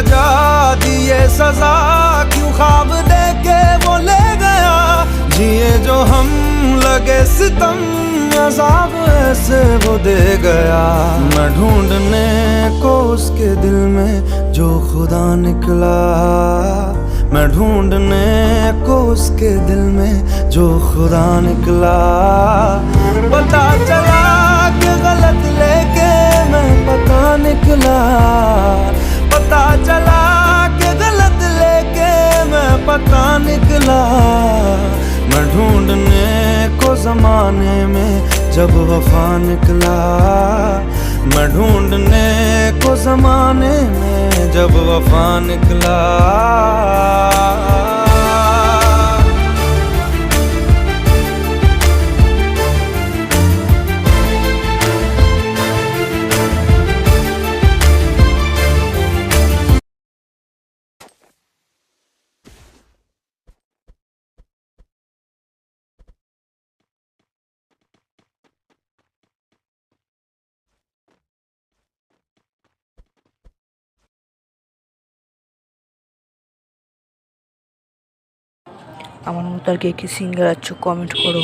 वजह दी ये सजा, क्यों ख्वाब देके वो ले गया। जिए जो हम लगे सितम, अज़ाब ऐसे वो दे गया। मैं ढूंढने को उसके दिल में जो खुदा निकला, मैं ढूंढने को उसके दिल में जो खुदा निकला। पता चला कि गलत लेके मैं पता निकला, पता चला कि गलत लेके मैं पता निकला। मैं ढूंढने को जमाने में जब वफा निकला, मैं ढूंढने को जमाने में जब वफा निकला। আমার মতো আর কে কি সিঙ্গার আছো কমেন্ট করো।